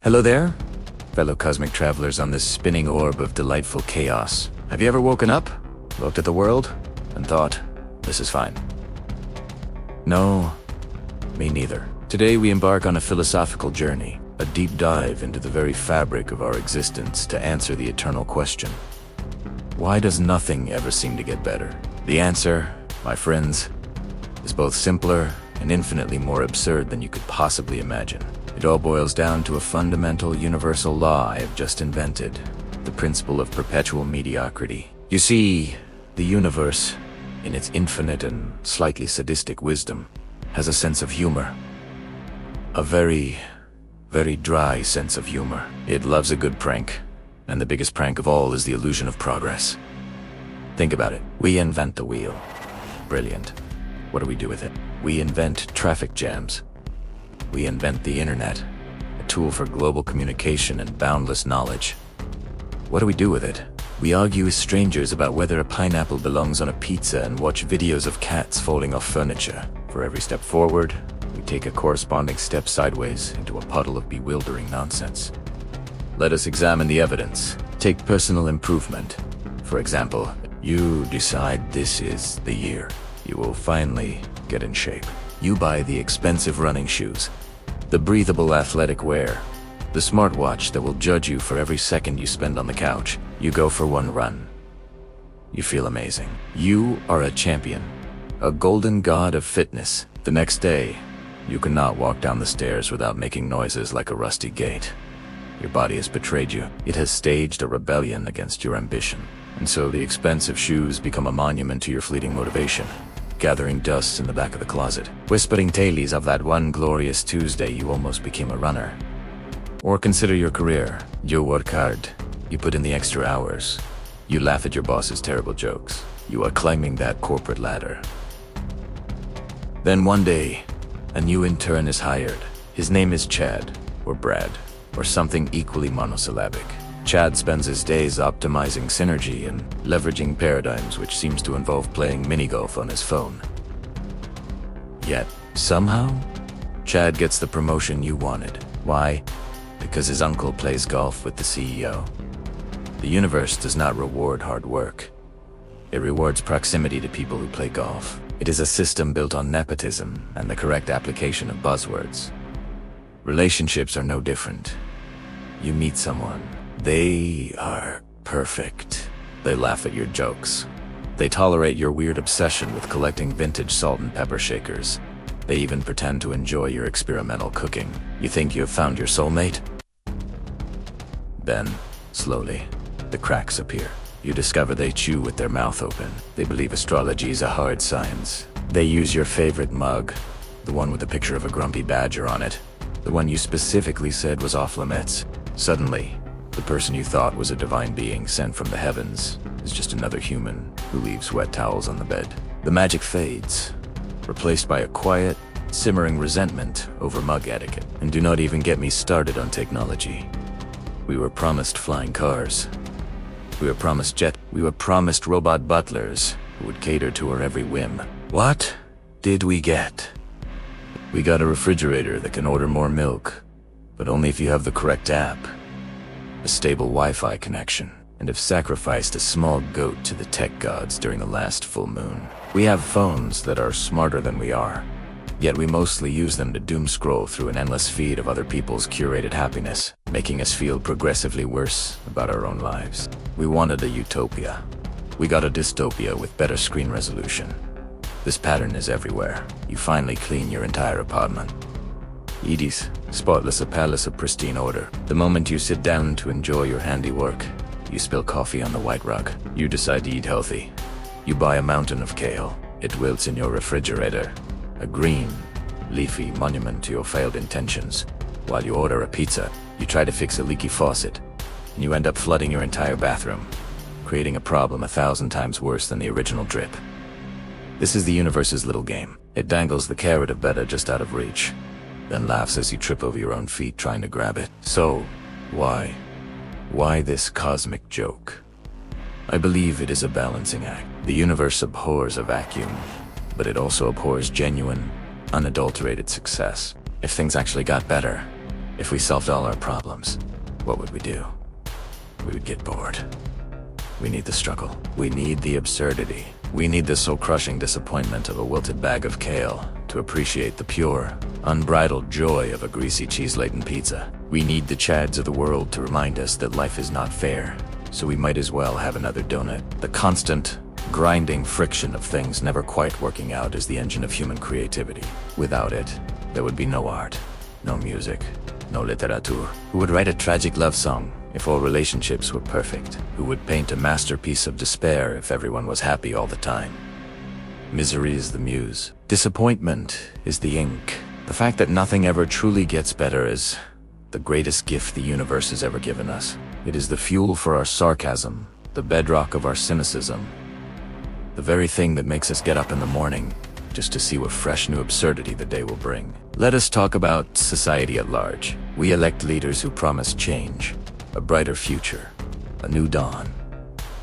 Hello there, fellow cosmic travelers on this spinning orb of delightful chaos. Have you ever woken up, looked at the world, and thought, this is fine? No, me neither. Today we embark on a philosophical journey, a deep dive into the very fabric of our existence to answer the eternal question. Why does nothing ever seem to get better? The answer, my friends, is both simpler and infinitely more absurd than you could possibly imagine. It all boils down to a fundamental universal law I have just invented, the principle of perpetual mediocrity. You see, the universe, in its infinite and slightly sadistic wisdom, has a sense of humor. A very, very dry sense of humor. It loves a good prank, and the biggest prank of all is the illusion of progress. Think about it. We invent the wheel. Brilliant. What do we do with it? We invent traffic jams. We invent the internet, a tool for global communication and boundless knowledge. What do we do with it? We argue with strangers about whether a pineapple belongs on a pizza and watch videos of cats falling off furniture. For every step forward, we take a corresponding step sideways into a puddle of bewildering nonsense. Let us examine the evidence. Take personal improvement. For example, you decide this is the year. You will finally get in shape. You buy the expensive running shoes, the breathable athletic wear, the smartwatch that will judge you for every second you spend on the couch. You go for one run. You feel amazing. You are a champion, a golden god of fitness. The next day, you cannot walk down the stairs without making noises like a rusty gate. Your body has betrayed you. It has staged a rebellion against your ambition. And so the expensive shoes become a monument to your fleeting motivation, gathering dust in the back of the closet, whispering tales of that one glorious Tuesday you almost became a runner. Or consider your career. You work hard. You put in the extra hours. You laugh at your boss's terrible jokes. You are climbing that corporate ladder. Then one day, a new intern is hired. His name is Chad, or Brad, or something equally monosyllabic. Chad spends his days optimizing synergy and leveraging paradigms, which seems to involve playing mini-golf on his phone. Yet, somehow, Chad gets the promotion you wanted. Why? Because his uncle plays golf with the CEO. The universe does not reward hard work. It rewards proximity to people who play golf. It is a system built on nepotism and the correct application of buzzwords. Relationships are no different. You meet someone. They are perfect. They laugh at your jokes. They tolerate your weird obsession with collecting vintage salt and pepper shakers. They even pretend to enjoy your experimental cooking. You think you have found your soulmate? Then, slowly, the cracks appear. You discover they chew with their mouth open. They believe astrology is a hard science. They use your favorite mug, the one with a picture of a grumpy badger on it, the one you specifically said was off limits. Suddenly, the person you thought was a divine being sent from the heavens is just another human who leaves wet towels on the bed. The magic fades, replaced by a quiet, simmering resentment over mug etiquette. And do not even get me started on technology. We were promised flying cars. We were promised robot butlers who would cater to our every whim. What did we get? We got a refrigerator that can order more milk, but only if you have the correct app, a stable Wi-Fi connection, and have sacrificed a small goat to the tech gods during the last full moon. We have phones that are smarter than we are, yet we mostly use them to doom scroll through an endless feed of other people's curated happiness, making us feel progressively worse about our own lives. We wanted a utopia. We got a dystopia with better screen resolution. This pattern is everywhere. You finally clean your entire apartment. Edie's, spotless, a palace of pristine order. The moment you sit down to enjoy your handiwork, you spill coffee on the white rug. You decide to eat healthy. You buy a mountain of kale. It wilts in your refrigerator, a green, leafy monument to your failed intentions. While you order a pizza, you try to fix a leaky faucet, and you end up flooding your entire bathroom, creating a problem 1,000 times worse than the original drip. This is the universe's little game. It dangles the carrot of better just out of reach, then laughs as you trip over your own feet trying to grab it. So, why? Why this cosmic joke? I believe it is a balancing act. The universe abhors a vacuum, but it also abhors genuine, unadulterated success. If things actually got better, If we solved all our problems, what would we do? We would get bored. We need the struggle. We need the absurdity. We need the soul-crushing disappointment of a wilted bag of kale to appreciate the pure, unbridled joy of a greasy cheese-laden pizza. We need the Chads of the world to remind us that life is not fair, so we might as well have another donut. The constant, grinding friction of things never quite working out is the engine of human creativity. Without it, there would be no art, no music, no literature. Who would write a tragic love song if all relationships were perfect? Who would paint a masterpiece of despair if everyone was happy all the time? Misery is the muse. Disappointment is the ink. The fact that nothing ever truly gets better is the greatest gift the universe has ever given us. It is the fuel for our sarcasm, the bedrock of our cynicism, the very thing that makes us get up in the morning just to see what fresh new absurdity the day will bring. Let us talk about society at large. We elect leaders who promise change, a brighter future, a new dawn.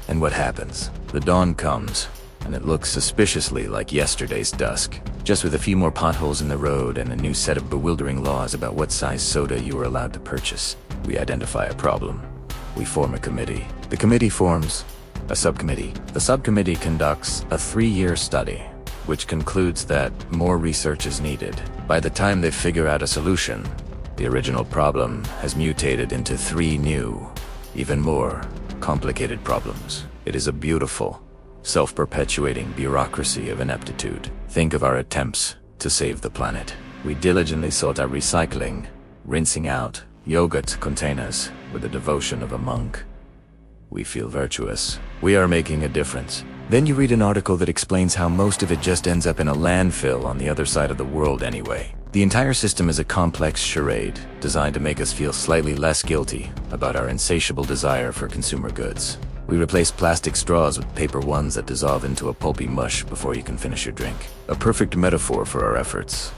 And what happens? The dawn comes, and it looks suspiciously like yesterday's dusk, just with a few more potholes in the road and a new set of bewildering laws about what size soda you are allowed to purchase. We identify a problem. We form a committee. The committee forms a subcommittee. The subcommittee conducts a 3-year study, which concludes that more research is needed. By the time they figure out a solution, the original problem has mutated into 3 new, even more complicated problems. It is a beautiful, self-perpetuating bureaucracy of ineptitude. Think of our attempts to save the planet. We diligently sort out recycling, rinsing out yogurt containers with the devotion of a monk. We feel virtuous. We are making a difference. Then you read an article that explains how most of it just ends up in a landfill on the other side of the world anyway. The entire system is a complex charade designed to make us feel slightly less guilty about our insatiable desire for consumer goods. We replace plastic straws with paper ones that dissolve into a pulpy mush before you can finish your drink. A perfect metaphor for our efforts.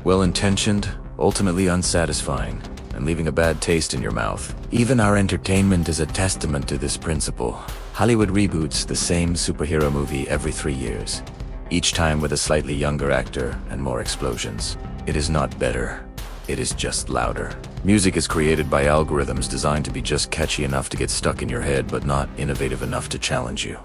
Well-intentioned, ultimately unsatisfying, and leaving a bad taste in your mouth. Even our entertainment is a testament to this principle. Hollywood reboots the same superhero movie every 3 years, each time with a slightly younger actor and more explosions. It is not better, it is just louder. Music is created by algorithms designed to be just catchy enough to get stuck in your head, but not innovative enough to challenge you.